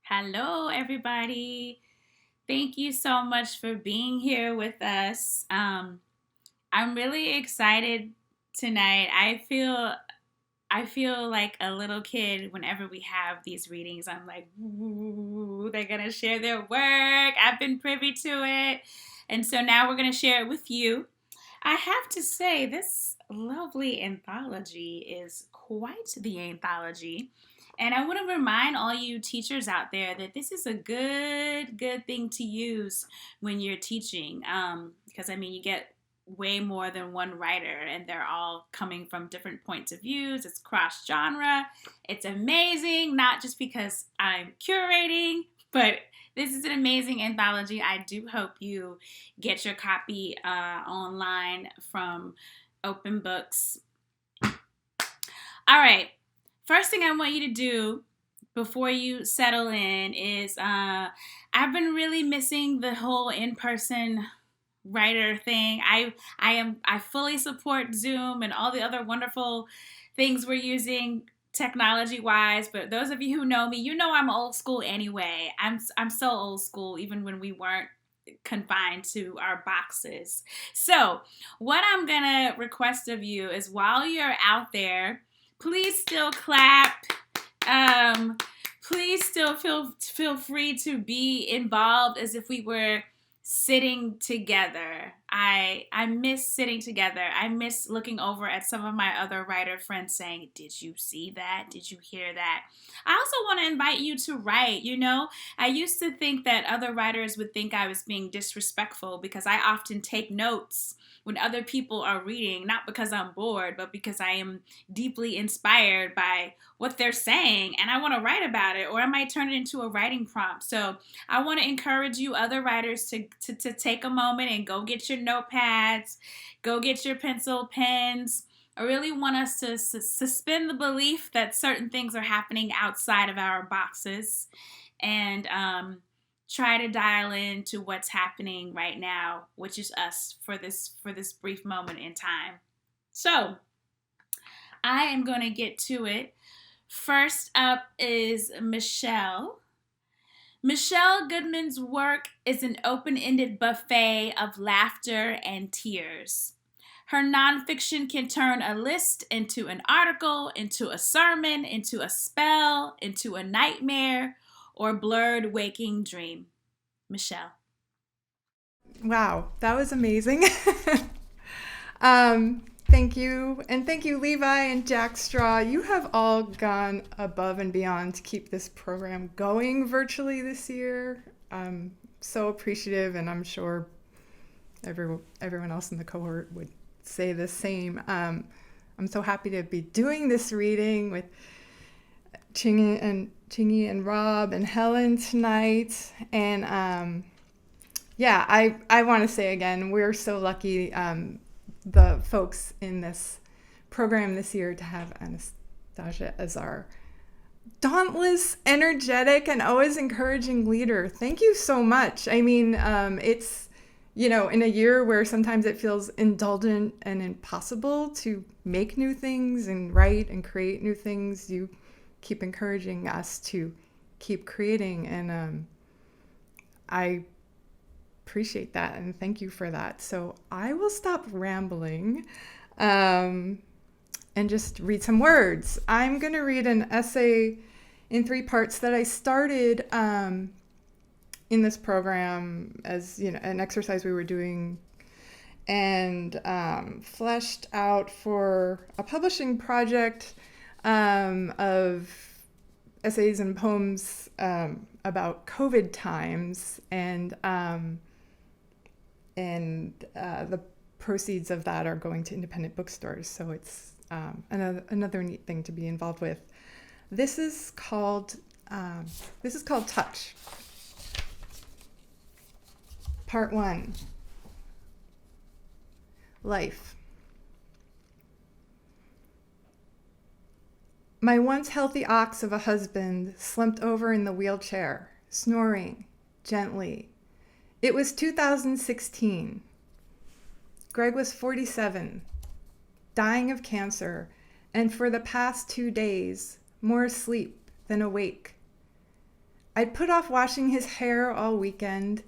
Hello, everybody. Thank you so much for being here with us. I'm really excited tonight. I feel like a little kid whenever we have these readings. I'm like, ooh, they're gonna share their work. I've been privy to it, and so now we're gonna share it with you. I have to say, this lovely anthology is quite the anthology. And I want to remind all you teachers out there that this is a good thing to use when you're teaching. Because I mean, you get way more than one writer, and they're all coming from different points of views. It's cross genre. It's amazing, not just because I'm curating, but this is an amazing anthology. I do hope you get your copy online from Open Books. All right. First thing I want you to do before you settle in is I've been really missing the whole in-person writer thing. I fully support Zoom and all the other wonderful things we're using technology wise, but those of you who know me, you know I'm old school anyway. I'm so old school even when we weren't confined to our boxes. So, what I'm going to request of you is while you're out there, please still clap. Um, please still feel free to be involved as if we were sitting together. I miss sitting together. I miss looking over at some of my other writer friends saying, "Did you see that? Did you hear that?" I also want to invite you to write. I used to think that other writers would think I was being disrespectful because I often take notes when other people are reading, not because I'm bored, but because I am deeply inspired by what they're saying and I want to write about it, or I might turn it into a writing prompt. So I want to encourage you, other writers, to take a moment and go get your notepads, go get your pencil, pens. I really want us to suspend the belief that certain things are happening outside of our boxes and try to dial into what's happening right now, which is us for this brief moment in time. So I am going to get to it. First up is Michelle. Michelle Goodman's work is an open-ended buffet of laughter and tears. Her nonfiction can turn a list into an article, into a sermon, into a spell, into a nightmare, or blurred waking dream. Michelle. Wow, that was amazing. Thank you. And thank you, Levi and Jack Straw. You have all gone above and beyond to keep this program going virtually this year. I'm so appreciative, and I'm sure everyone else in the cohort would say the same. I'm so happy to be doing this reading with Chingy and Rob and Helen tonight. And yeah, I want to say again, we're so lucky, the folks in this program this year, to have Anastacia as our dauntless, energetic, and always encouraging leader. Thank you so much. I mean, it's, in a year where sometimes it feels indulgent and impossible to make new things and write and create new things, you keep encouraging us to keep creating. And I appreciate that, and thank you for that. So I will stop rambling and just read some words. I'm going to read an essay in 3 parts that I started in this program as an exercise we were doing, and fleshed out for a publishing project of essays and poems about COVID times, and the proceeds of that are going to independent bookstores. So it's another neat thing to be involved with. This is called Touch. Part 1. Life. My once healthy ox of a husband slumped over in the wheelchair, snoring gently. It was 2016. Greg was 47, dying of cancer, and for the past 2 days, more asleep than awake. I'd put off washing his hair all weekend,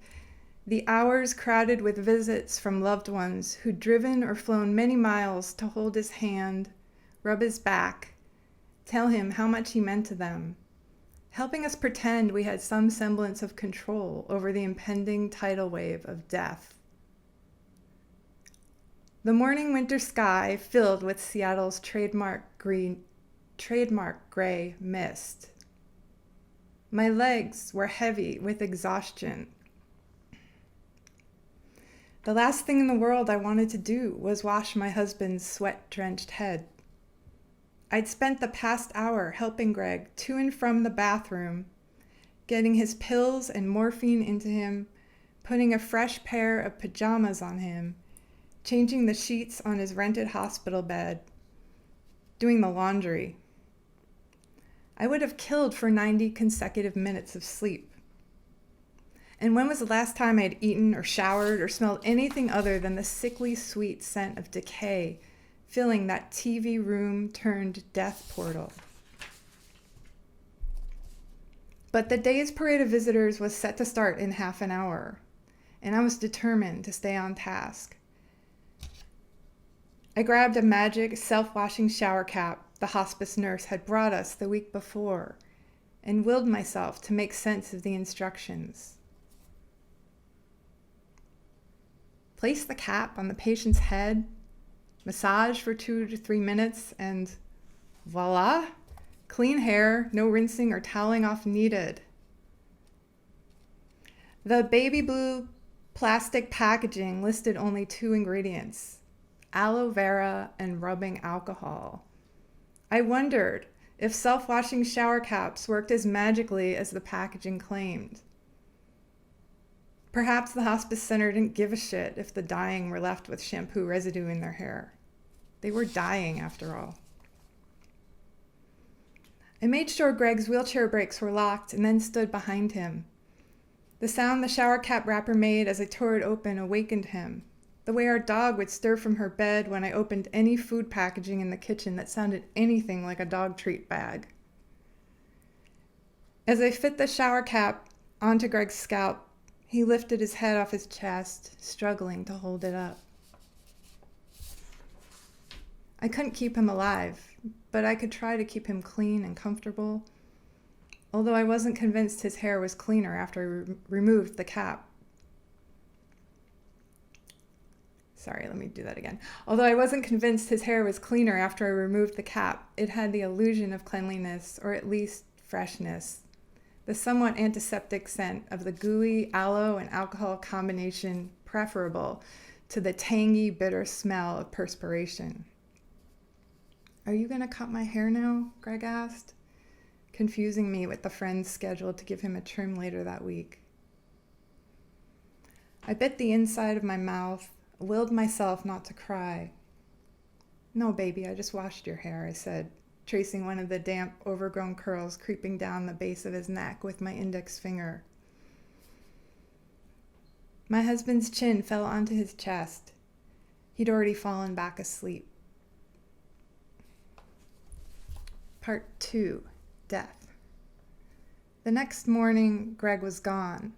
the hours crowded with visits from loved ones who'd driven or flown many miles to hold his hand, rub his back, tell him how much he meant to them, helping us pretend we had some semblance of control over the impending tidal wave of death. The morning winter sky filled with Seattle's trademark gray mist. My legs were heavy with exhaustion. The last thing in the world I wanted to do was wash my husband's sweat-drenched head. I'd spent the past hour helping Greg to and from the bathroom, getting his pills and morphine into him, putting a fresh pair of pajamas on him, changing the sheets on his rented hospital bed, doing the laundry. I would have killed for 90 consecutive minutes of sleep. And when was the last time I had eaten or showered or smelled anything other than the sickly sweet scent of decay filling that TV room turned death portal? But the day's parade of visitors was set to start in half an hour, and I was determined to stay on task. I grabbed a magic self-washing shower cap the hospice nurse had brought us the week before and willed myself to make sense of the instructions. Place the cap on the patient's head, massage for 2 to 3 minutes, and voila, clean hair, no rinsing or toweling off needed. The baby blue plastic packaging listed only 2 ingredients: aloe vera and rubbing alcohol. I wondered if self-washing shower caps worked as magically as the packaging claimed. Perhaps the hospice center didn't give a shit if the dying were left with shampoo residue in their hair. They were dying, after all. I made sure Greg's wheelchair brakes were locked and then stood behind him. The sound the shower cap wrapper made as I tore it open awakened him, the way our dog would stir from her bed when I opened any food packaging in the kitchen that sounded anything like a dog treat bag. As I fit the shower cap onto Greg's scalp, he lifted his head off his chest, struggling to hold it up. I couldn't keep him alive, but I could try to keep him clean and comfortable, although I wasn't convinced his hair was cleaner after I removed the cap. Sorry, let me do that again. Although I wasn't convinced his hair was cleaner after I removed the cap, it had the illusion of cleanliness, or at least freshness. The somewhat antiseptic scent of the gooey aloe and alcohol combination preferable to the tangy, bitter smell of perspiration. "Are you going to cut my hair now?" Greg asked, confusing me with the friends scheduled to give him a trim later that week. I bit the inside of my mouth, willed myself not to cry. "No, baby, I just washed your hair," I said, tracing one of the damp, overgrown curls creeping down the base of his neck with my index finger. My husband's chin fell onto his chest. He'd already fallen back asleep. Part 2, Death. The next morning, Greg was gone.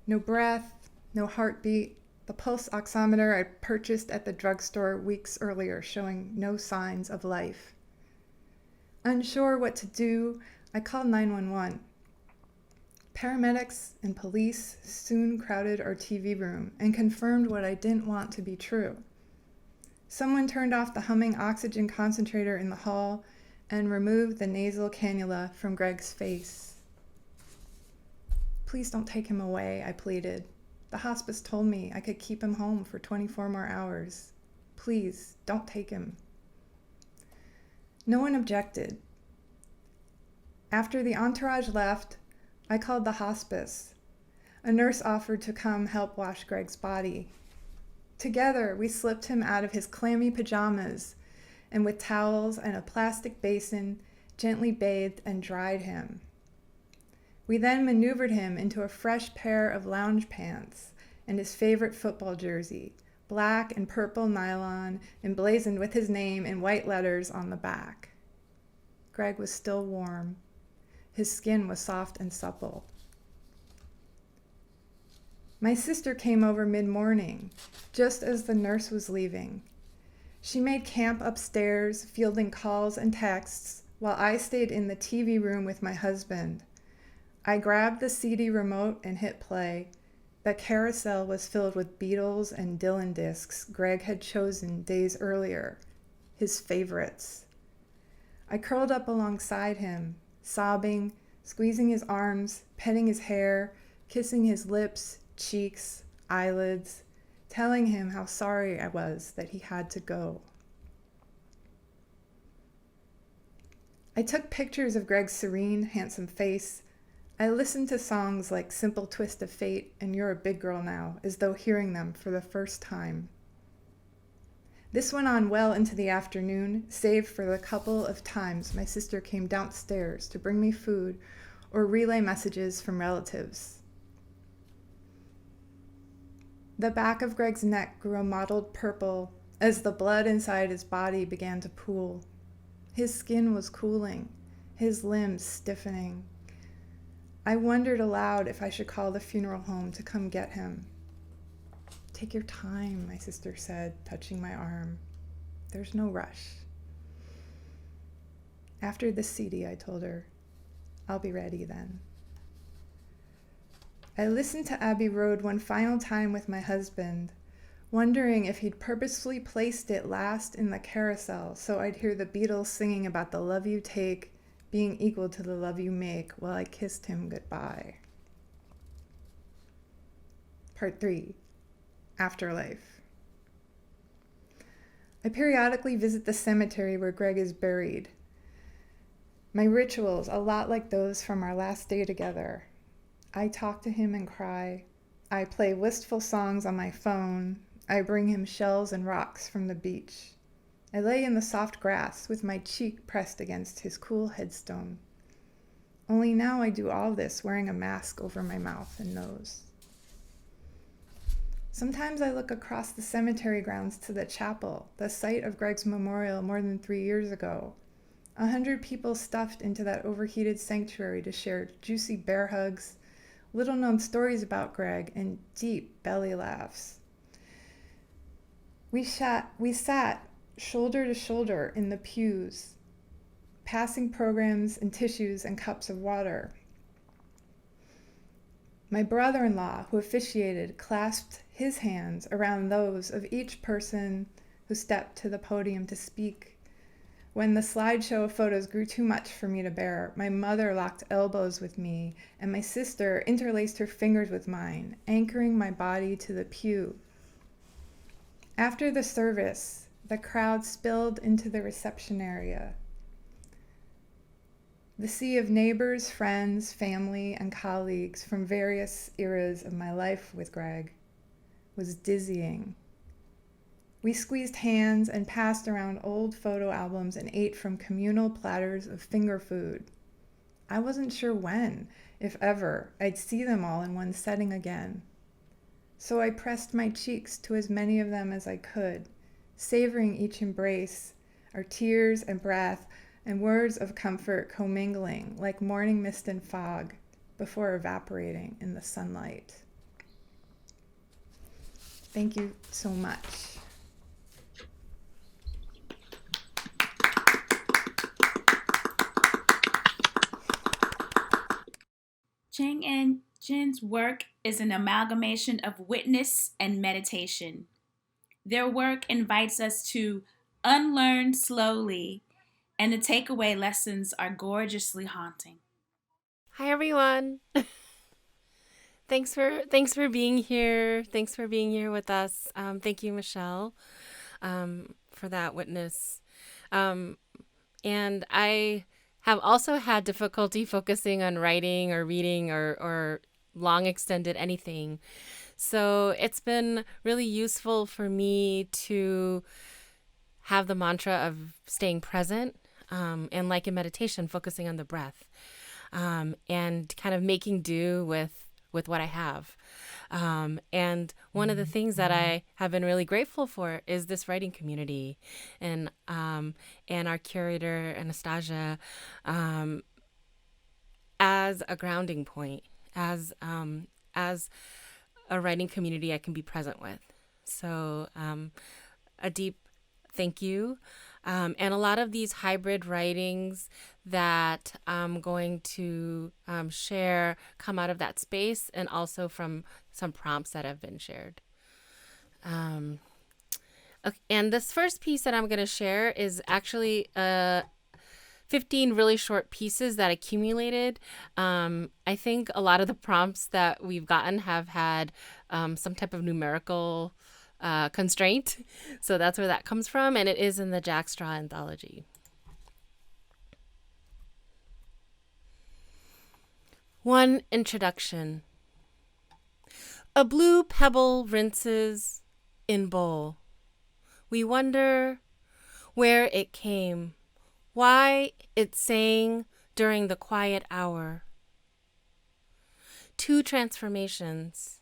No breath, no heartbeat, the pulse oximeter I purchased at the drugstore weeks earlier showing no signs of life. Unsure what to do, I called 911. Paramedics and police soon crowded our TV room and confirmed what I didn't want to be true. Someone turned off the humming oxygen concentrator in the hall and removed the nasal cannula from Greg's face. "Please don't take him away," I pleaded. "The hospice told me I could keep him home for 24 more hours. Please, don't take him." No one objected. After the entourage left, I called the hospice. A nurse offered to come help wash Greg's body. Together, we slipped him out of his clammy pajamas and with towels and a plastic basin, gently bathed and dried him. We then maneuvered him into a fresh pair of lounge pants and his favorite football jersey, black and purple nylon, emblazoned with his name in white letters on the back. Greg was still warm. His skin was soft and supple. My sister came over mid-morning, just as the nurse was leaving. She made camp upstairs, fielding calls and texts, while I stayed in the TV room with my husband. I grabbed the CD remote and hit play. The carousel was filled with Beatles and Dylan discs Greg had chosen days earlier, his favorites. I curled up alongside him, sobbing, squeezing his arms, petting his hair, kissing his lips, cheeks, eyelids, telling him how sorry I was that he had to go. I took pictures of Greg's serene, handsome face. I listened to songs like Simple Twist of Fate and You're a Big Girl Now, as though hearing them for the first time. This went on well into the afternoon, save for the couple of times my sister came downstairs to bring me food or relay messages from relatives. The back of Greg's neck grew a mottled purple as the blood inside his body began to pool. His skin was cooling, his limbs stiffening. I wondered aloud if I should call the funeral home to come get him. Take your time, my sister said, touching my arm. There's no rush. After the CD, I told her. I'll be ready then. I listened to Abbey Road one final time with my husband, wondering if he'd purposefully placed it last in the carousel so I'd hear the Beatles singing about the love you take being equal to the love you make while I kissed him goodbye. Part 3. Afterlife. I periodically visit the cemetery where Greg is buried. My rituals, a lot like those from our last day together. I talk to him and cry. I play wistful songs on my phone. I bring him shells and rocks from the beach. I lay in the soft grass with my cheek pressed against his cool headstone. Only now I do all this wearing a mask over my mouth and nose. Sometimes I look across the cemetery grounds to the chapel, the site of Greg's memorial more than 3 years ago. 100 people stuffed into that overheated sanctuary to share juicy bear hugs, little-known stories about Greg, and deep belly laughs. We sat shoulder to shoulder in the pews, passing programs and tissues and cups of water. My brother-in-law, who officiated, clasped his hands around those of each person who stepped to the podium to speak. When the slideshow of photos grew too much for me to bear, my mother locked elbows with me, and my sister interlaced her fingers with mine, anchoring my body to the pew. After the service, the crowd spilled into the reception area. The sea of neighbors, friends, family, and colleagues from various eras of my life with Greg was dizzying. We squeezed hands and passed around old photo albums and ate from communal platters of finger food. I wasn't sure when, if ever, I'd see them all in one setting again. So I pressed my cheeks to as many of them as I could, savoring each embrace, our tears and breath, and words of comfort commingling like morning mist and fog before evaporating in the sunlight. Thank you so much. Ching-In Chen's work is an amalgamation of witness and meditation. Their work invites us to unlearn slowly, and the takeaway lessons are gorgeously haunting. Hi everyone. Thanks for being here. Thanks for being here with us. Thank you, Michelle, for that witness. And I have also had difficulty focusing on writing or reading or long extended anything. So it's been really useful for me to have the mantra of staying present, and like in meditation, focusing on the breath, and kind of making do with what I have. And one of the things that I have been really grateful for is this writing community, and our curator Anastasia as a grounding point, as a writing community I can be present with. So a deep thank you. And a lot of these hybrid writings that I'm going to share come out of that space and also from some prompts that have been shared. Okay, and this first piece that I'm going to share is actually 15 really short pieces that accumulated. I think a lot of the prompts that we've gotten have had some type of numerical constraint. So that's where that comes from. And it is in the Jack Straw anthology. One introduction. A blue pebble rinses in bowl. We wonder where it came, why it sang during the quiet hour. Two transformations.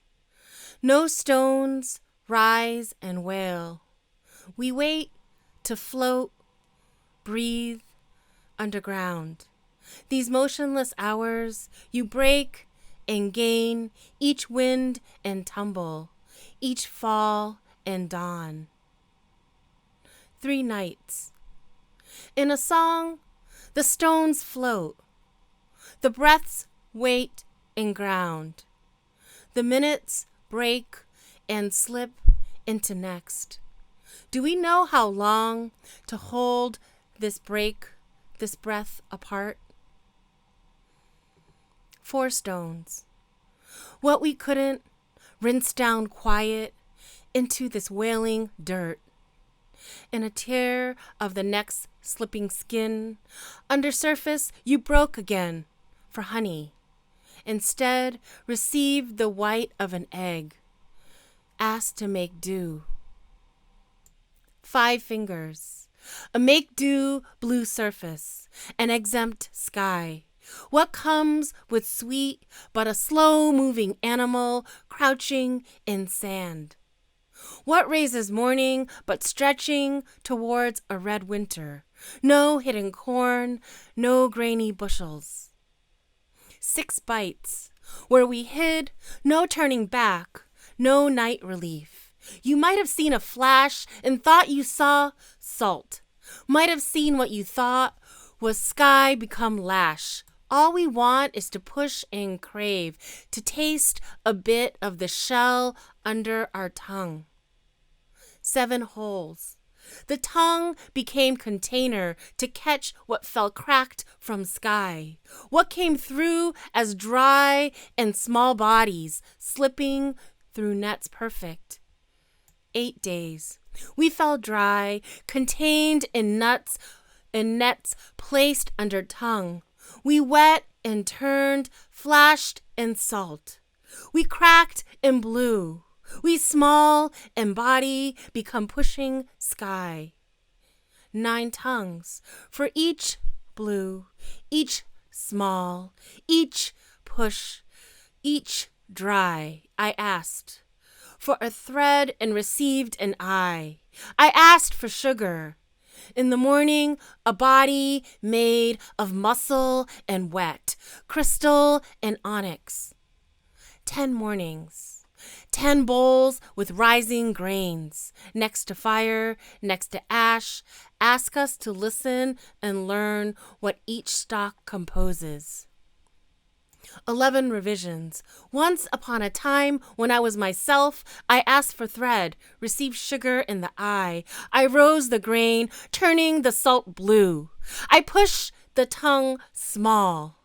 No stones rise and wail. We wait to float, breathe underground. These motionless hours, you break and gain, each wind and tumble, each fall and dawn. 3 nights. In a song, the stones float. The breaths wait and ground. The minutes break and slip into next. Do we know how long to hold this break, this breath apart? 4 stones. What we couldn't rinse down quiet into this wailing dirt. In a tear of the next slipping skin, under surface you broke again for honey. Instead, received the white of an egg, asked to make do. 5 fingers, a make-do blue surface, an exempt sky. What comes with sweet but a slow-moving animal crouching in sand? What raises morning but stretching towards a red winter? No hidden corn, no grainy bushels. 6 bites, where we hid, no turning back, no night relief. You might have seen a flash and thought you saw salt. Might have seen what you thought was sky become lash. All we want is to push and crave, to taste a bit of the shell under our tongue. 7 holes. The tongue became container to catch what fell cracked from sky. What came through as dry and small bodies slipping through nets perfect. 8 days. We fell dry, contained in nets placed under tongue. We wet and turned, flashed and salt. We cracked and blew. We small and body become pushing sky. 9 tongues for each blue, each small, each push, each dry. I asked for a thread and received an eye. I asked for sugar. In the morning, a body made of muscle and wet, crystal and onyx. 10 mornings. 10 bowls with rising grains, next to fire, next to ash, ask us to listen and learn what each stalk composes. 11 revisions. Once upon a time, when I was myself, I asked for thread, received sugar in the eye. I rose the grain, turning the salt blue. I push the tongue small.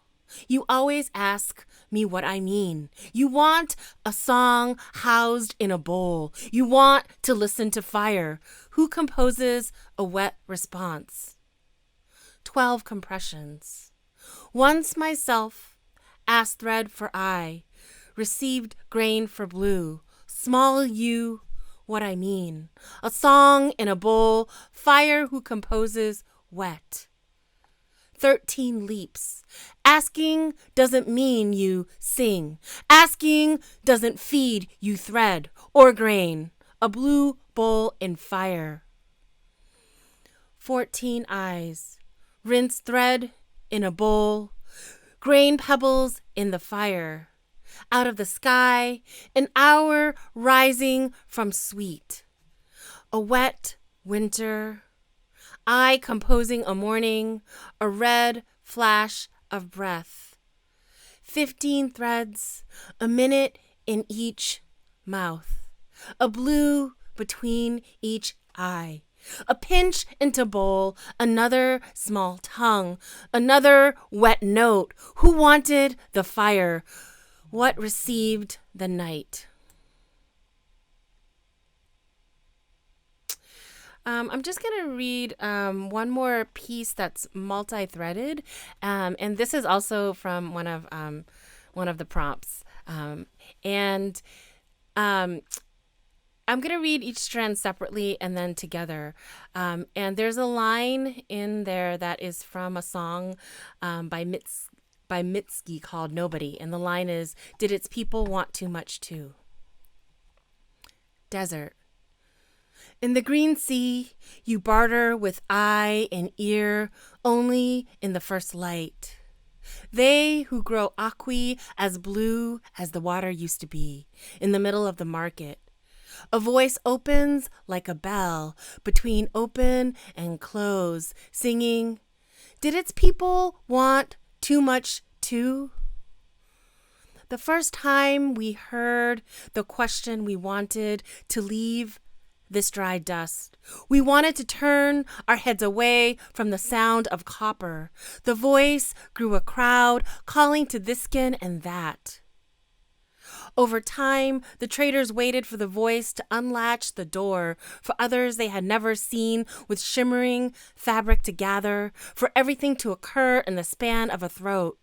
You always ask me what I mean. You want a song housed in a bowl. You want to listen to fire. Who composes a wet response? 12 compressions. Once myself, asked thread for eye, received grain for blue. Small you, what I mean. A song in a bowl, fire who composes wet. 13 leaps. Asking doesn't mean you sing. Asking doesn't feed you thread or grain. A blue bowl in fire. 14 eyes. Rinse thread in a bowl. grain pebbles in the fire. Out of the sky, an hour rising from sweet. A wet winter, I composing a morning, a red flash of breath. 15 threads, a minute in each mouth, a blue between each eye. A pinch into bowl, another small tongue, another wet note. Who wanted the fire? What received the night? I'm just going to read one more piece that's multi-threaded, and this is also from one of the prompts. And I'm going to read each strand separately and then together. And there's a line in there that is from a song by Mitski called Nobody. And the line is, did its people want too much too? Desert. In the green sea, you barter with eye and ear only in the first light. They who grow aqui as blue as the water used to be in the middle of the market. A voice opens like a bell between open and close, singing, did its people want too much too? The first time we heard the question, we wanted to leave this dry dust. We wanted to turn our heads away from the sound of copper. The voice grew a crowd calling to this skin and that. Over time, the traders waited for the voice to unlatch the door, for others they had never seen with shimmering fabric to gather, for everything to occur in the span of a throat.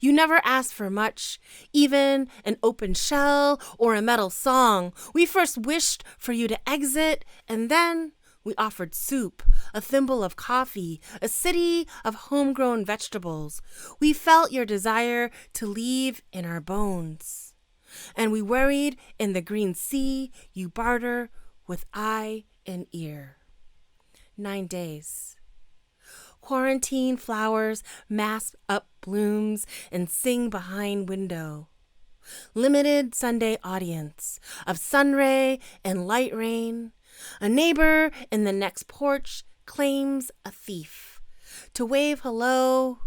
You never asked for much, even an open shell or a metal song. We first wished for you to exit, and then we offered soup, a thimble of coffee, a city of homegrown vegetables. We felt your desire to leave in our bones. And we worried in the green sea you barter with eye and ear. 9 days. Quarantine flowers mask up blooms and sing behind window. Limited Sunday audience of sunray and light rain. A neighbor in the next porch claims a thief to wave hello.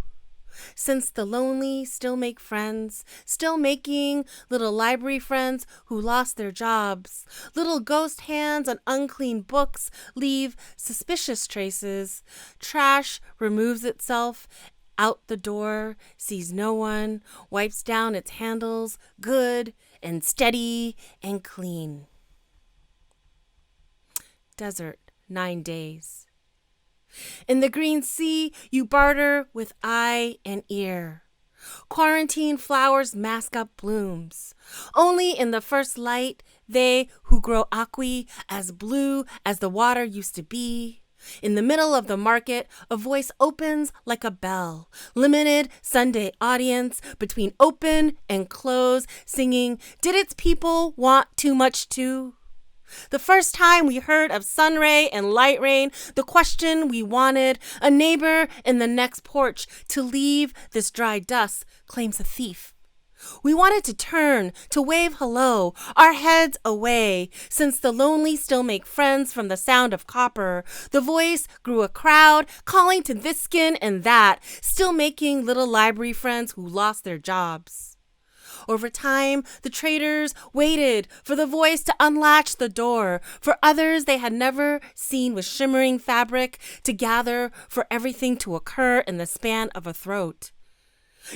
Since the lonely still make friends, still making little library friends who lost their jobs. Little ghost hands on unclean books leave suspicious traces. Trash removes itself out the door, sees no one, wipes down its handles, good and steady and clean. Desert, 9 days. In the green sea, you barter with eye and ear. Quarantine flowers mask up blooms. Only in the first light, they who grow aqui as blue as the water used to be. In the middle of the market, a voice opens like a bell. Limited Sunday audience between open and close, singing, did its people want too much too? The first time we heard of sunray and light rain, the question we wanted, a neighbor in the next porch to leave this dry dust, claims a thief. We wanted to turn, to wave hello, our heads away, since the lonely still make friends from the sound of copper. The voice grew a crowd, calling to this skin and that, still making little library friends who lost their jobs. Over time, the traders waited for the voice to unlatch the door, for others they had never seen with shimmering fabric to gather, for everything to occur in the span of a throat.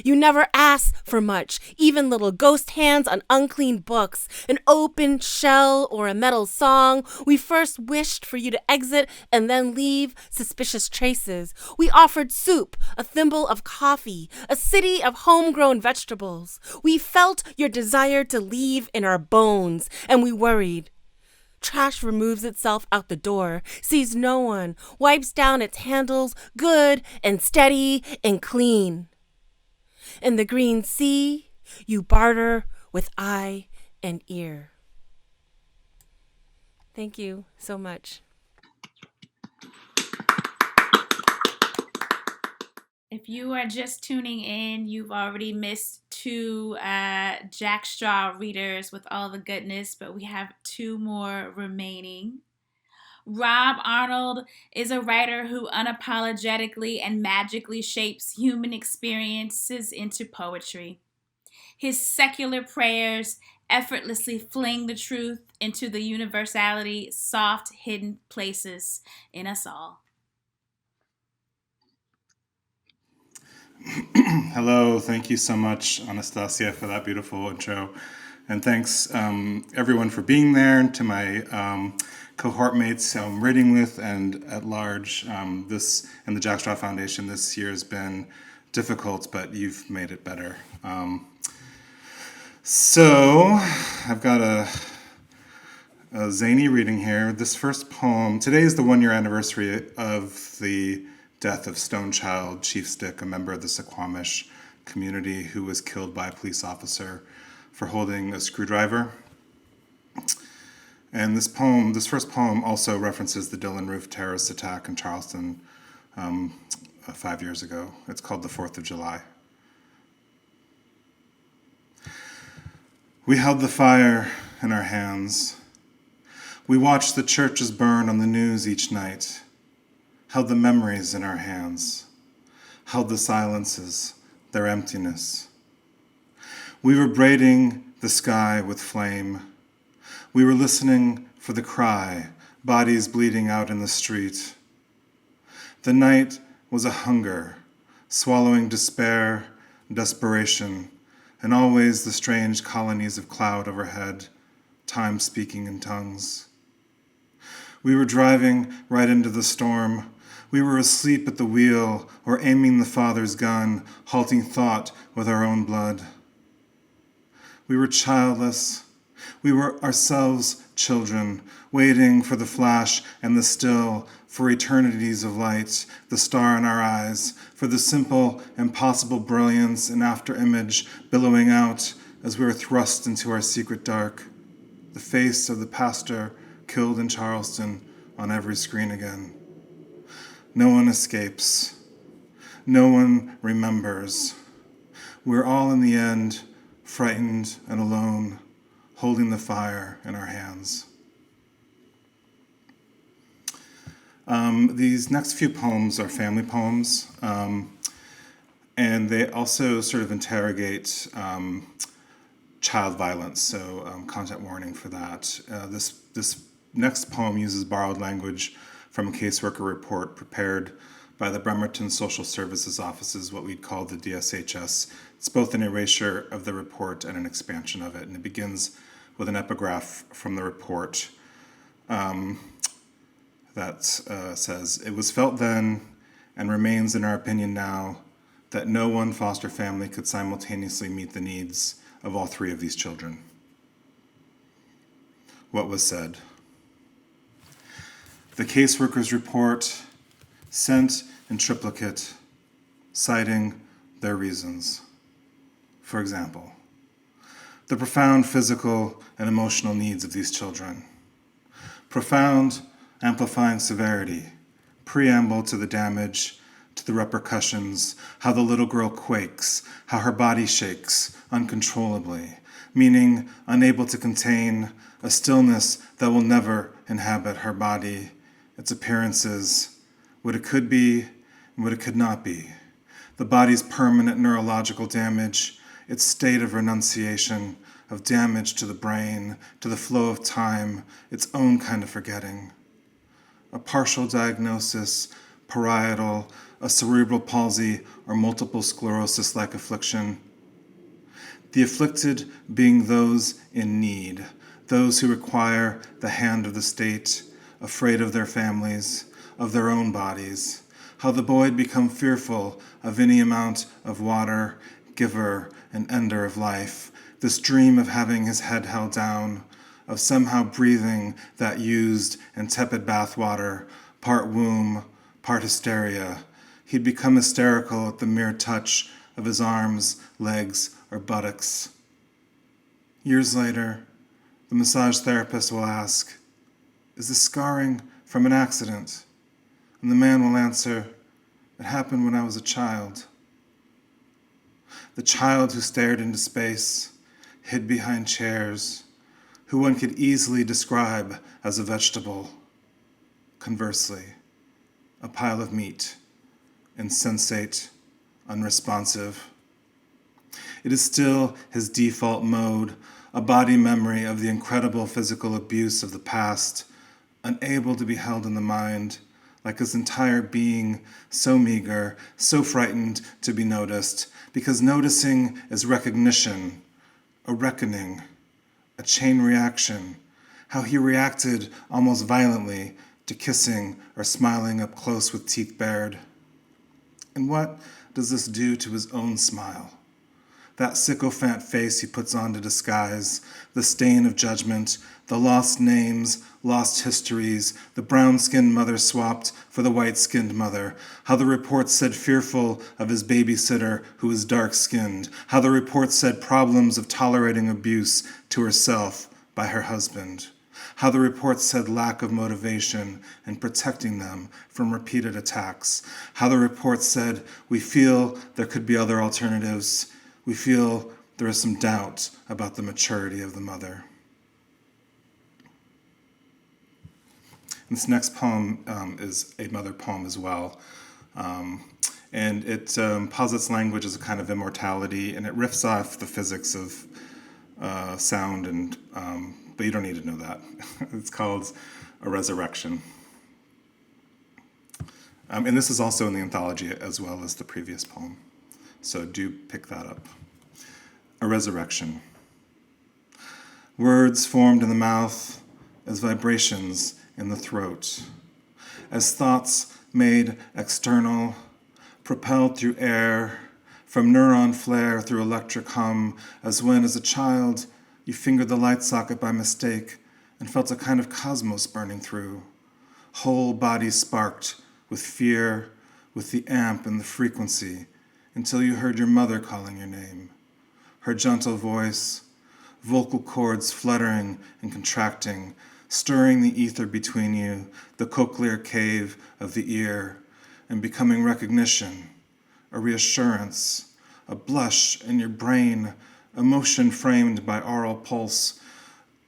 You never asked for much, even little ghost hands on unclean books, an open shell or a metal song. We first wished for you to exit and then leave suspicious traces. We offered soup, a thimble of coffee, a city of homegrown vegetables. We felt your desire to leave in our bones, and we worried. Trash removes itself out the door, sees no one, wipes down its handles, good and steady and clean. In the green sea, you barter with eye and ear. Thank you so much. If you are just tuning in, you've already missed two Jack Straw readers with all the goodness, but we have two more remaining. Rob Arnold is a writer who unapologetically and magically shapes human experiences into poetry. His secular prayers effortlessly fling the truth into the universality, soft, hidden places in us all. Hello, thank you so much, Anastasia, for that beautiful intro. And thanks, everyone, for being there, and to my cohort mates I'm reading with and at large. This and the Jack Straw Foundation this year has been difficult, but you've made it better. So I've got a zany reading here. This first poem, today is the 1-year anniversary of the death of Stone Child Chief Stick, a member of the Suquamish community who was killed by a police officer for holding a screwdriver. And this first poem also references the Dylan Roof terrorist attack in Charleston 5 years ago. It's called The 4th of July. We held the fire in our hands. We watched the churches burn on the news each night, held the memories in our hands, held the silences, their emptiness. We were braiding the sky with flame. We were listening for the cry, bodies bleeding out in the street. The night was a hunger, swallowing despair, desperation, and always the strange colonies of cloud overhead, time speaking in tongues. We were driving right into the storm. We were asleep at the wheel or aiming the Father's gun, halting thought with our own blood. We were childless. We were ourselves children, waiting for the flash and the still, for eternities of light, the star in our eyes, for the simple, impossible brilliance and after-image billowing out as we were thrust into our secret dark. The face of the pastor killed in Charleston on every screen again. No one escapes. No one remembers. We're all in the end frightened and alone, holding the fire in our hands. These next few poems are family poems, and they also sort of interrogate child violence, so content warning for that. This next poem uses borrowed language from a caseworker report prepared by the Bremerton Social Services Offices, what we'd call the DSHS. It's both an erasure of the report and an expansion of it, and it begins with an epigraph from the report that says, "It was felt then, and remains in our opinion now, that no one foster family could simultaneously meet the needs of all three of these children." What was said? The caseworker's report sent in triplicate, citing their reasons. For example, the profound physical and emotional needs of these children. Profound, amplifying severity, preamble to the damage, to the repercussions, how the little girl quakes, how her body shakes uncontrollably, meaning unable to contain a stillness that will never inhabit her body, its appearances, what it could be and what it could not be, the body's permanent neurological damage, its state of renunciation, of damage to the brain, to the flow of time, its own kind of forgetting. A partial diagnosis, parietal, a cerebral palsy, or multiple sclerosis-like affliction. The afflicted being those in need, those who require the hand of the state, afraid of their families, of their own bodies, how the boy had become fearful of any amount of water, giver and ender of life, this dream of having his head held down, of somehow breathing that used and tepid bathwater, part womb, part hysteria. He'd become hysterical at the mere touch of his arms, legs, or buttocks. Years later, the massage therapist will ask, "Is this scarring from an accident?" And the man will answer, It happened when I was a child. The child who stared into space, hid behind chairs, who one could easily describe as a vegetable. Conversely, a pile of meat, insensate, unresponsive. It is still his default mode, a body memory of the incredible physical abuse of the past, unable to be held in the mind, like his entire being, so meager, so frightened to be noticed, because noticing is recognition, a reckoning, a chain reaction, how he reacted almost violently to kissing or smiling up close with teeth bared. And what does this do to his own smile? That sycophant face he puts on to disguise, the stain of judgment, the lost names, lost histories, the brown-skinned mother swapped for the white-skinned mother, how the report said fearful of his babysitter who was dark-skinned, how the report said problems of tolerating abuse to herself by her husband, how the report said lack of motivation in protecting them from repeated attacks, how the report said we feel there could be other alternatives, we feel there is some doubt about the maturity of the mother. This next poem is a mother poem as well. And it posits language as a kind of immortality, and it riffs off the physics of sound, and but you don't need to know that. It's called A Resurrection. And this is also in the anthology as well as the previous poem. So do pick that up. A resurrection. Words formed in the mouth as vibrations in the throat, as thoughts made external, propelled through air, from neuron flare through electric hum, as when, as a child, you fingered the light socket by mistake and felt a kind of cosmos burning through. Whole body sparked with fear, with the amp and the frequency, until you heard your mother calling your name. Her gentle voice, vocal cords fluttering and contracting, stirring the ether between you, the cochlear cave of the ear, and becoming recognition, a reassurance, a blush in your brain, emotion framed by aural pulse,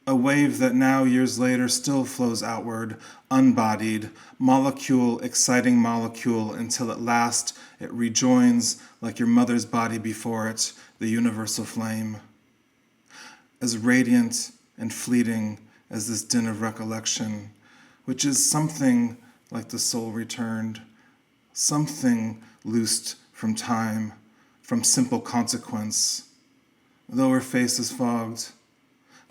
a wave that now, years later, still flows outward, unbodied, molecule exciting molecule, until at last it rejoins, like your mother's body before it, the universal flame. As radiant and fleeting as this din of recollection, which is something like the soul returned, something loosed from time, from simple consequence. Though her face is fogged,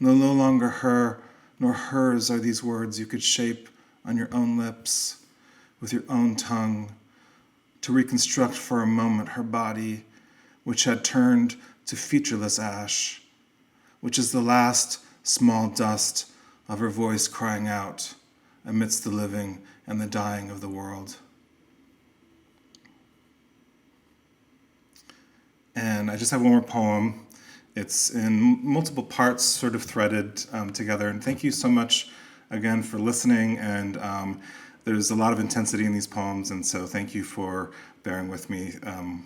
though no longer her nor hers are these words you could shape on your own lips, with your own tongue, to reconstruct for a moment her body, which had turned to featureless ash, which is the last small dust of her voice crying out amidst the living and the dying of the world. And I just have one more poem. It's in multiple parts, sort of threaded together. And thank you so much again for listening. And there's a lot of intensity in these poems, and so thank you for bearing with me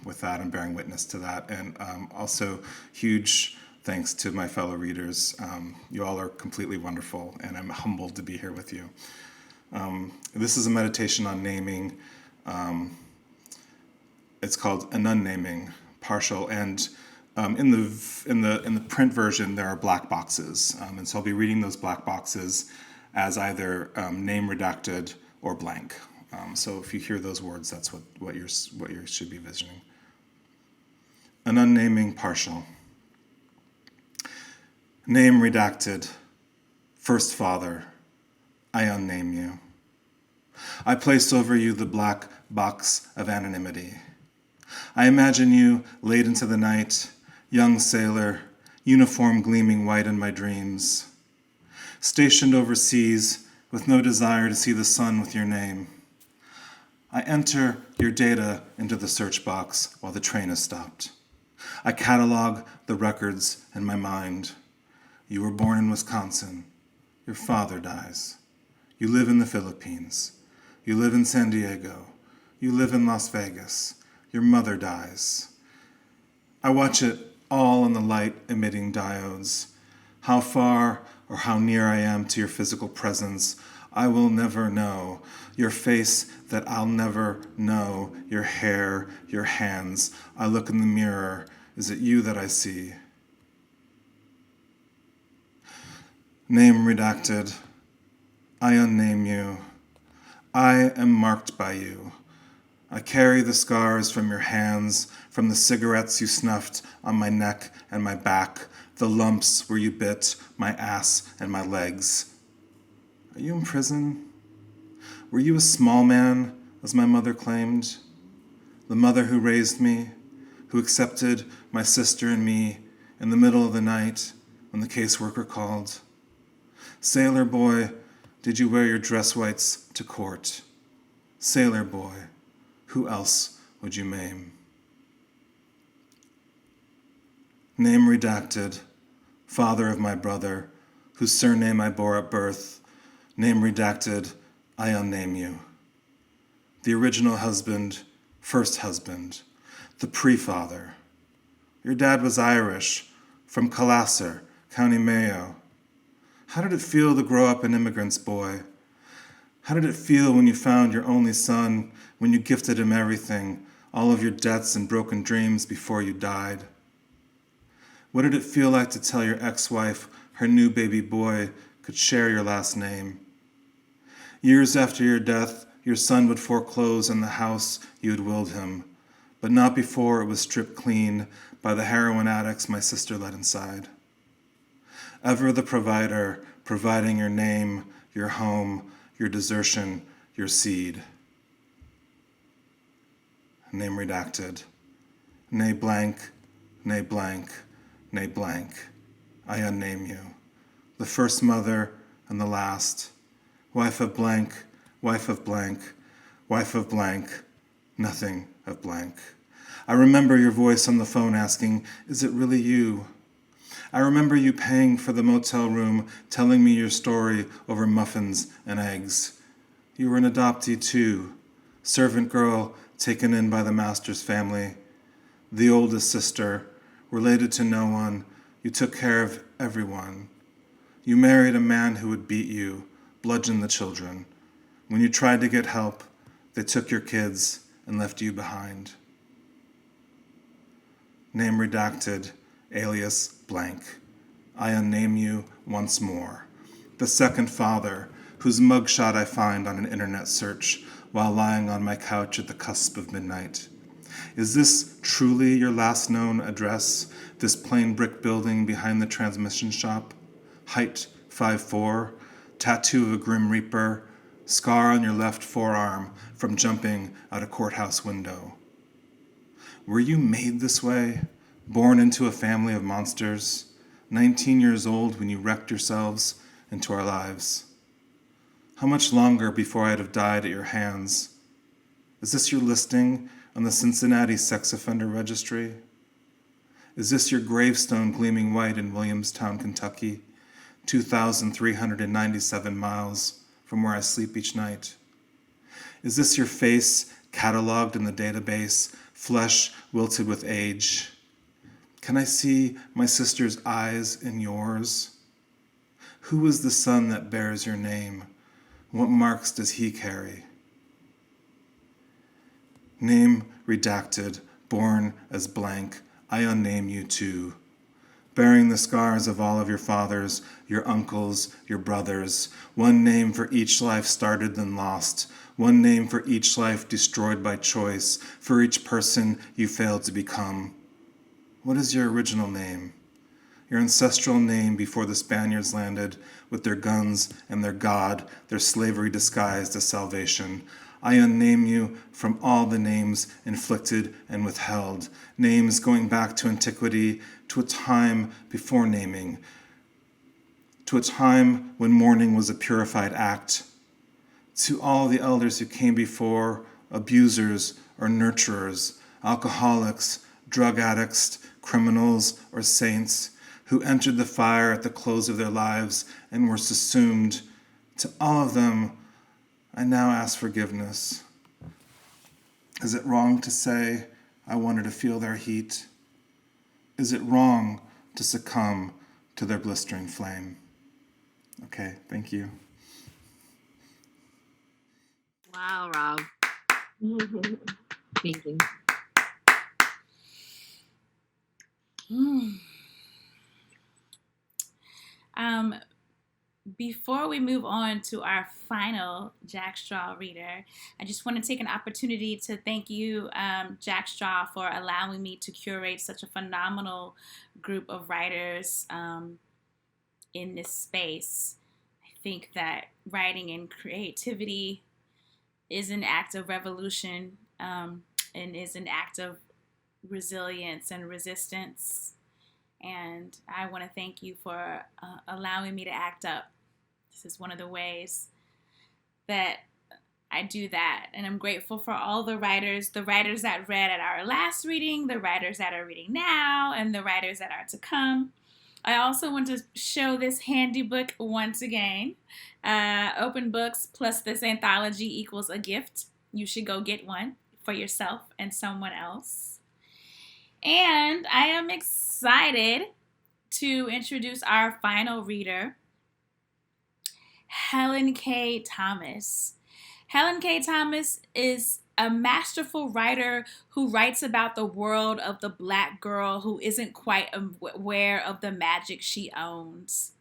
with that and bearing witness to that. And also huge thanks to my fellow readers. You all are completely wonderful, and I'm humbled to be here with you. This is a meditation on naming. It's called an unnaming partial, and in the print version there are black boxes, and so I'll be reading those black boxes as either name redacted or blank. So if you hear those words, that's what you should be visioning. An unnaming partial. Name redacted. First father, I unname you. I place over you the black box of anonymity. I imagine you late into the night, young sailor, uniform gleaming white in my dreams, stationed overseas with no desire to see the sun with your name. I enter your data into the search box while the train is stopped. I catalog the records in my mind. You were born in Wisconsin. Your father dies. You live in the Philippines. You live in San Diego. You live in Las Vegas. Your mother dies. I watch it all in the light-emitting diodes. How far or how near I am to your physical presence, I will never know. Your face that I'll never know. Your hair, your hands. I look in the mirror. Is it you that I see? Name redacted. I unname you. I am marked by you. I carry the scars from your hands, from the cigarettes you snuffed on my neck and my back, the lumps where you bit my ass and my legs. Are you in prison? Were you a small man, as my mother claimed? The mother who raised me, who accepted my sister and me in the middle of the night when the caseworker called? Sailor boy, did you wear your dress whites to court? Sailor boy, who else would you maim? Name redacted, father of my brother, whose surname I bore at birth. Name redacted, I unname you. The original husband, first husband, the pre-father. Your dad was Irish, from Calasser, County Mayo. How did it feel to grow up an immigrant's boy? How did it feel when you found your only son, when you gifted him everything, all of your debts and broken dreams before you died? What did it feel like to tell your ex-wife her new baby boy could share your last name? Years after your death, your son would foreclose on the house you had willed him, but not before it was stripped clean by the heroin addicts my sister let inside. Ever the provider, providing your name, your home, your desertion, your seed. Name redacted. Nay blank, nay blank, nay blank. I unname you. The first mother and the last. Wife of blank, wife of blank, wife of blank, nothing of blank. I remember your voice on the phone asking, is it really you? I remember you paying for the motel room, telling me your story over muffins and eggs. You were an adoptee too, servant girl taken in by the master's family, the oldest sister, related to no one. You took care of everyone. You married a man who would beat you, bludgeon the children. When you tried to get help, they took your kids and left you behind. Name redacted, alias blank. I unname you once more. The second father, whose mugshot I find on an internet search while lying on my couch at the cusp of midnight. Is this truly your last known address, this plain brick building behind the transmission shop? Height 5'4", tattoo of a Grim Reaper, scar on your left forearm from jumping out a courthouse window. Were you made this way? Born into a family of monsters? 19 years old when you wrecked yourselves into our lives? How much longer before I'd have died at your hands? Is this your listing on the Cincinnati Sex Offender Registry? Is this your gravestone gleaming white in Williamstown, Kentucky, 2,397 miles from where I sleep each night? Is this your face cataloged in the database, flesh wilted with age? Can I see my sister's eyes in yours? Who is the son that bears your name? What marks does he carry? Name redacted, born as blank, I unname you too. Bearing the scars of all of your fathers, your uncles, your brothers, one name for each life started then lost, one name for each life destroyed by choice, for each person you failed to become. What is your original name? Your ancestral name before the Spaniards landed with their guns and their God, their slavery disguised as salvation. I unname you from all the names inflicted and withheld, names going back to antiquity, to a time before naming, to a time when mourning was a purified act, to all the elders who came before, abusers or nurturers, alcoholics, drug addicts, criminals or saints, who entered the fire at the close of their lives and were subsumed. To all of them, I now ask forgiveness. Is it wrong to say I wanted to feel their heat? Is it wrong to succumb to their blistering flame? Okay, thank you. Wow, Rob. Amazing. Before we move on to our final Jack Straw reader, I just want to take an opportunity to thank you, Jack Straw, for allowing me to curate such a phenomenal group of writers in this space. I think that writing and creativity is an act of revolution and is an act of resilience and resistance. And I want to thank you for allowing me to act up. This is one of the ways that I do that. And I'm grateful for all the writers that read at our last reading, the writers that are reading now, and the writers that are to come. I also want to show this handy book once again. Open books plus this anthology equals a gift. You should go get one for yourself and someone else. And I am excited to introduce our final reader, Helen K. Thomas. Helen K. Thomas is a masterful writer who writes about the world of the Black girl who isn't quite aware of the magic she owns.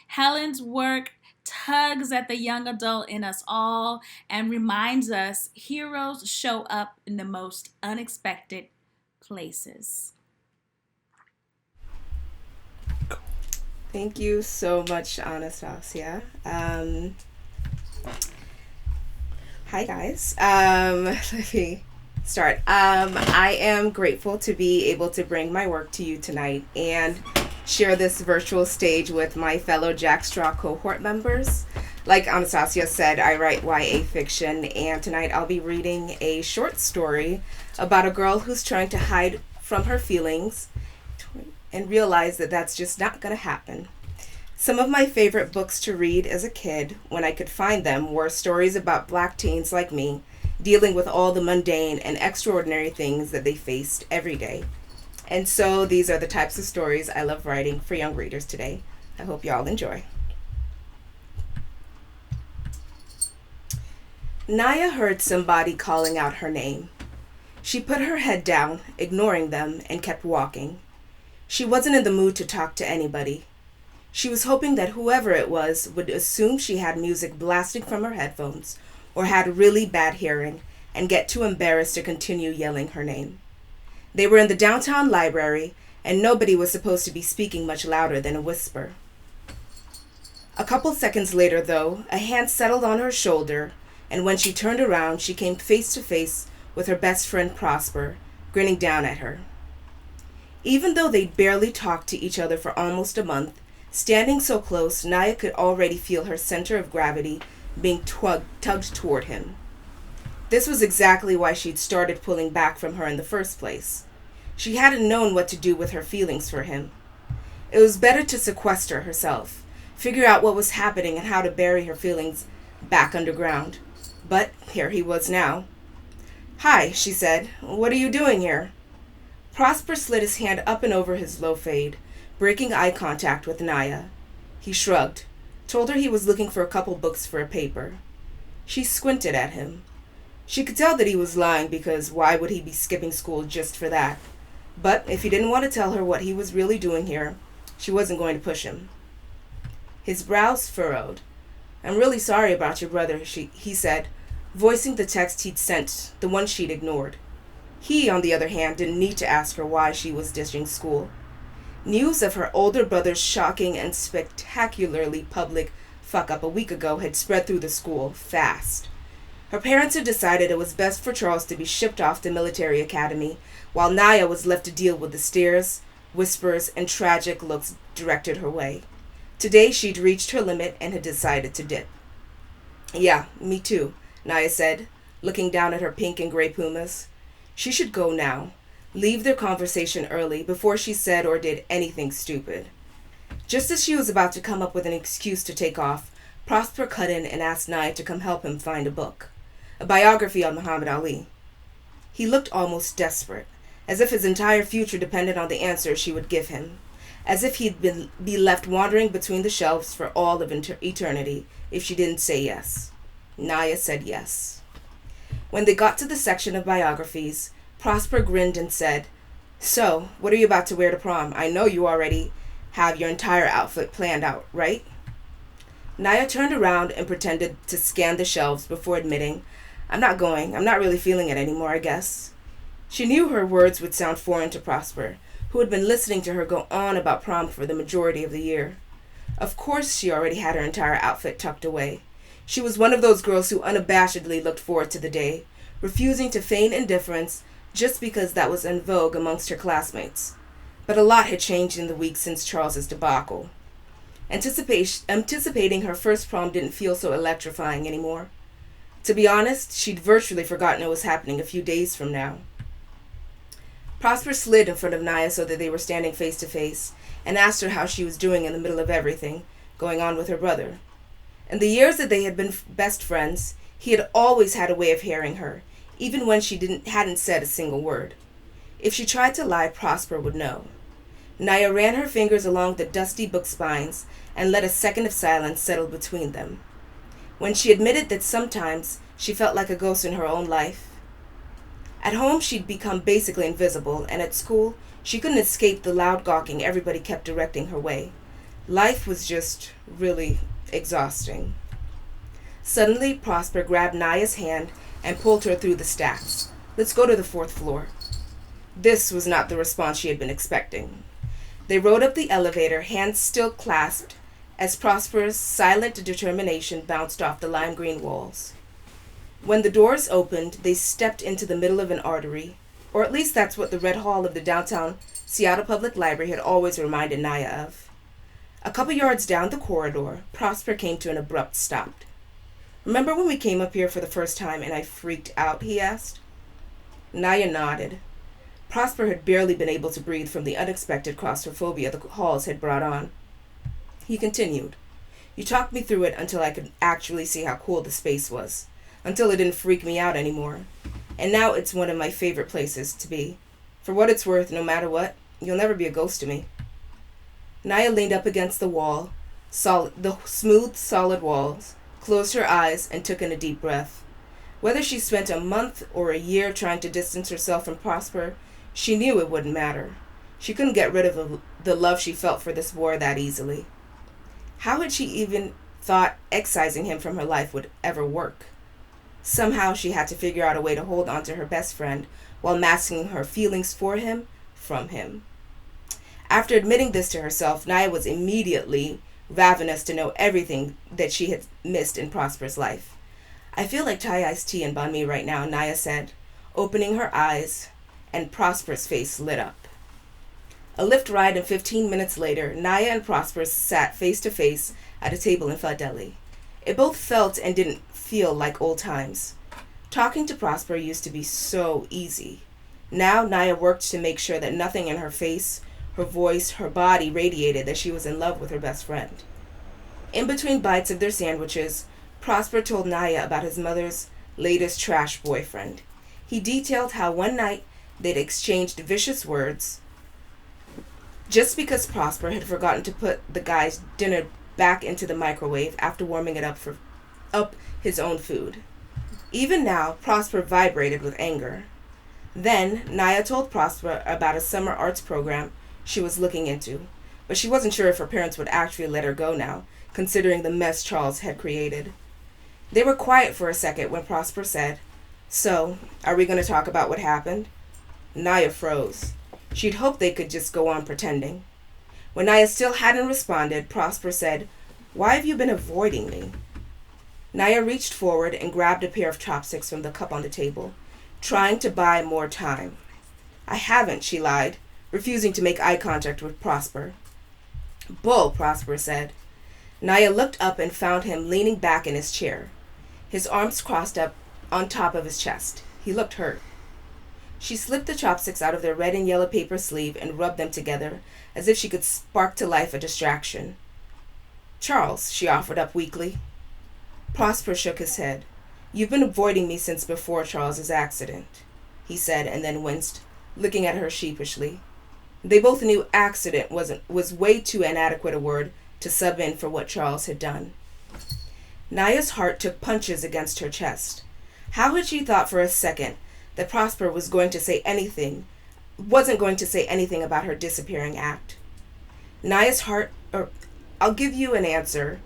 Helen's work tugs at the young adult in us all and reminds us heroes show up in the most unexpected places. Thank you so much, Anastacia. Hi, guys. Let me start. I am grateful to be able to bring my work to you tonight and share this virtual stage with my fellow Jack Straw cohort members. Like Anastacia said, I write YA fiction, and tonight I'll be reading a short story about a girl who's trying to hide from her feelings and realize that that's just not going to happen. Some of my favorite books to read as a kid, when I could find them, were stories about Black teens like me, dealing with all the mundane and extraordinary things that they faced every day. And so these are the types of stories I love writing for young readers today. I hope y'all enjoy. Naya heard somebody calling out her name. She put her head down, ignoring them, and kept walking. She wasn't in the mood to talk to anybody. She was hoping that whoever it was would assume she had music blasting from her headphones or had really bad hearing and get too embarrassed to continue yelling her name. They were in the downtown library, and nobody was supposed to be speaking much louder than a whisper. A couple seconds later, though, a hand settled on her shoulder, and when she turned around, she came face to face with her best friend Prosper, grinning down at her. Even though they'd barely talked to each other for almost a month, standing so close, Naya could already feel her center of gravity being tugged toward him. This was exactly why she'd started pulling back from her in the first place. She hadn't known what to do with her feelings for him. It was better to sequester herself, figure out what was happening and how to bury her feelings back underground. But here he was now. "Hi," she said. "What are you doing here?" Prosper slid his hand up and over his low fade, breaking eye contact with Naya. He shrugged, told her he was looking for a couple books for a paper. She squinted at him. She could tell that he was lying because why would he be skipping school just for that? But if he didn't want to tell her what he was really doing here, she wasn't going to push him. His brows furrowed. "I'm really sorry about your brother," he said, voicing the text he'd sent, the one she'd ignored. He, on the other hand, didn't need to ask her why she was ditching school. News of her older brother's shocking and spectacularly public fuck-up a week ago had spread through the school fast. Her parents had decided it was best for Charles to be shipped off to military academy, while Naya was left to deal with the stares, whispers, and tragic looks directed her way. Today she'd reached her limit and had decided to dip. "Yeah, me too," Naya said, looking down at her pink and gray pumas. She should go now, leave their conversation early before she said or did anything stupid. Just as she was about to come up with an excuse to take off, Prosper cut in and asked Naya to come help him find a book. A biography on Muhammad Ali. He looked almost desperate, as if his entire future depended on the answer she would give him, as if he'd be left wandering between the shelves for all of eternity if she didn't say yes. Naya said yes. When they got to the section of biographies, Prosper grinned and said, "So, what are you about to wear to prom? I know you already have your entire outfit planned out, right?" Naya turned around and pretended to scan the shelves before admitting, "I'm not going. I'm not really feeling it anymore, I guess." She knew her words would sound foreign to Prosper, who had been listening to her go on about prom for the majority of the year. Of course she already had her entire outfit tucked away. She was one of those girls who unabashedly looked forward to the day, refusing to feign indifference just because that was in vogue amongst her classmates. But a lot had changed in the weeks since Charles's debacle. Anticipating her first prom didn't feel so electrifying anymore. To be honest, she'd virtually forgotten it was happening a few days from now. Prosper slid in front of Naya so that they were standing face to face and asked her how she was doing in the middle of everything going on with her brother. In the years that they had been best friends, he had always had a way of hearing her, even when she hadn't said a single word. If she tried to lie, Prosper would know. Naya ran her fingers along the dusty book spines and let a second of silence settle between them. When she admitted that sometimes she felt like a ghost in her own life. At home, she'd become basically invisible, and at school, she couldn't escape the loud gawking everybody kept directing her way. Life was just really exhausting. Suddenly, Prosper grabbed Naya's hand and pulled her through the stacks. "Let's go to the 4th floor." This was not the response she had been expecting. They rode up the elevator, hands still clasped, as Prosper's silent determination bounced off the lime green walls. When the doors opened, they stepped into the middle of an artery, or at least that's what the Red Hall of the downtown Seattle Public Library had always reminded Naya of. A couple yards down the corridor, Prosper came to an abrupt stop. "Remember when we came up here for the first time and I freaked out?" he asked. Naya nodded. Prosper had barely been able to breathe from the unexpected claustrophobia the halls had brought on. He continued, "You talked me through it until I could actually see how cool the space was, until it didn't freak me out anymore. And now it's one of my favorite places to be. For what it's worth, no matter what, you'll never be a ghost to me." Naya leaned up against the wall, the smooth, solid walls, closed her eyes, and took in a deep breath. Whether she spent a month or a year trying to distance herself from Prosper, she knew it wouldn't matter. She couldn't get rid of the love she felt for this boy that easily. How had she even thought excising him from her life would ever work? Somehow she had to figure out a way to hold on to her best friend while masking her feelings for him from him. After admitting this to herself, Naya was immediately ravenous to know everything that she had missed in Prosper's life. "I feel like Thai iced tea and banh mi right now," Naya said, opening her eyes, and Prosper's face lit up. A Lyft ride and 15 minutes later, Naya and Prosper sat face to face at a table in Philadelphia. It both felt and didn't feel like old times. Talking to Prosper used to be so easy. Now Naya worked to make sure that nothing in her face, her voice, her body radiated that she was in love with her best friend. In between bites of their sandwiches, Prosper told Naya about his mother's latest trash boyfriend. He detailed how one night they'd exchanged vicious words just because Prosper had forgotten to put the guy's dinner back into the microwave after warming it up his own food. Even now, Prosper vibrated with anger. Then, Naya told Prosper about a summer arts program she was looking into, but she wasn't sure if her parents would actually let her go now, considering the mess Charles had created. They were quiet for a second when Prosper said, "So, are we going to talk about what happened?" Naya froze. She'd hoped they could just go on pretending. When Naya still hadn't responded, Prosper said, "Why have you been avoiding me?" Naya reached forward and grabbed a pair of chopsticks from the cup on the table, trying to buy more time. "I haven't," she lied, refusing to make eye contact with Prosper. "Bull," Prosper said. Naya looked up and found him leaning back in his chair, his arms crossed up on top of his chest. He looked hurt. She slipped the chopsticks out of their red and yellow paper sleeve and rubbed them together as if she could spark to life a distraction. "Charles," she offered up weakly. Prosper shook his head. "You've been avoiding me since before Charles's accident." he said, and then winced, looking at her sheepishly. They both knew accident was way too inadequate a word to sub in for what Charles had done. Naya's heart took punches against her chest. How had she thought for a second that Prosper wasn't going to say anything about her disappearing act? I'll give you an answer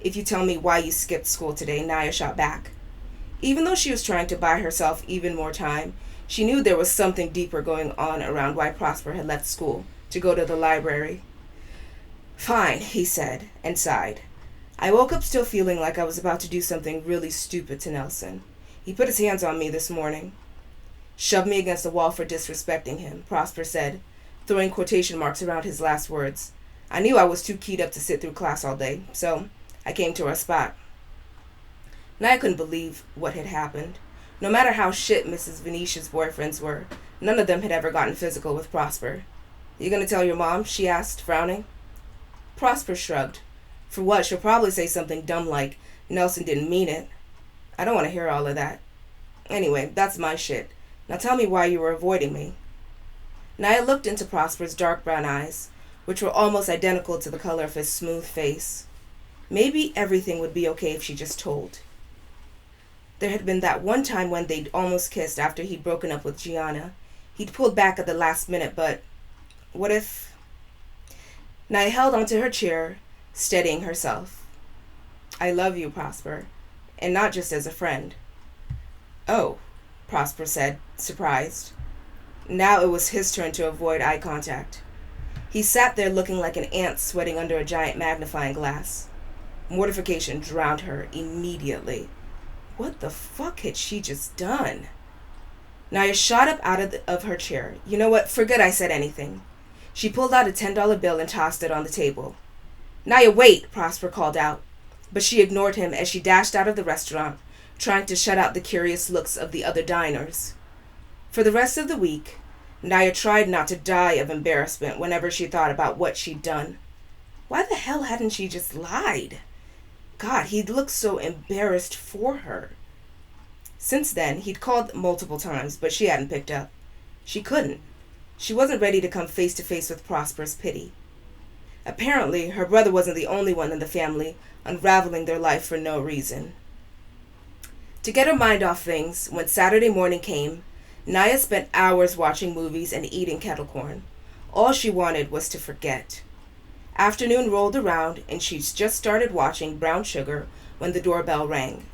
if you tell me why you skipped school today, Naya shot back. Even though she was trying to buy herself even more time, she knew there was something deeper going on around why Prosper had left school to go to the library. Fine, he said, and sighed. I woke up still feeling like I was about to do something really stupid to Nelson. He put his hands on me this morning. Shoved me against the wall for disrespecting him, Prosper said, throwing quotation marks around his last words. I knew I was too keyed up to sit through class all day, so I came to our spot. Naya couldn't believe what had happened. No matter how shit Mrs. Venetia's boyfriends were, none of them had ever gotten physical with Prosper. You gonna tell your mom? She asked, frowning. Prosper shrugged. For what? She'll probably say something dumb like, Nelson didn't mean it. I don't want to hear all of that. Anyway, that's my shit. Now tell me why you were avoiding me. Naya looked into Prosper's dark brown eyes, which were almost identical to the color of his smooth face. Maybe everything would be okay if she just told. There had been that one time when they'd almost kissed after he'd broken up with Gianna. He'd pulled back at the last minute, but what if... Naya held onto her chair, steadying herself. I love you, Prosper, and not just as a friend. Oh, Prosper said, surprised. Now it was his turn to avoid eye contact. He sat there looking like an ant sweating under a giant magnifying glass. Mortification drowned her immediately. What the fuck had she just done? Naya shot up out of her chair. You know what? Forget I said anything. She pulled out a $10 bill and tossed it on the table. Naya, wait, Prosper called out. But she ignored him as she dashed out of the restaurant, trying to shut out the curious looks of the other diners. For the rest of the week, Naya tried not to die of embarrassment whenever she thought about what she'd done. Why the hell hadn't she just lied? God, he'd looked so embarrassed for her. Since then, he'd called multiple times, but she hadn't picked up. She couldn't. She wasn't ready to come face to face with Prosper's pity. Apparently, her brother wasn't the only one in the family unraveling their life for no reason. To get her mind off things, when Saturday morning came, Naya spent hours watching movies and eating kettle corn. All she wanted was to forget. Afternoon rolled around, and she just started watching Brown Sugar when the doorbell rang.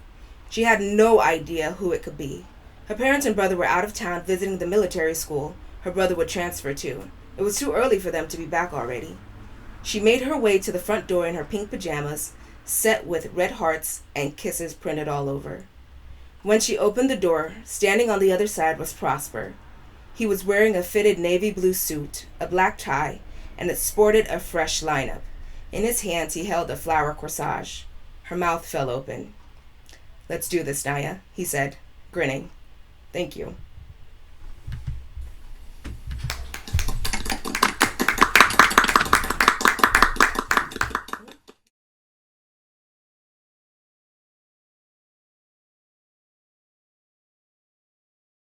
She had no idea who it could be. Her parents and brother were out of town visiting the military school her brother would transfer to. It was too early for them to be back already. She made her way to the front door in her pink pajamas, set with red hearts and kisses printed all over. When she opened the door, standing on the other side was Prosper. He was wearing a fitted navy blue suit, a black tie, and it sported a fresh lineup. In his hands he held a flower corsage. Her mouth fell open. Let's do this, Naya, he said, grinning. Thank you.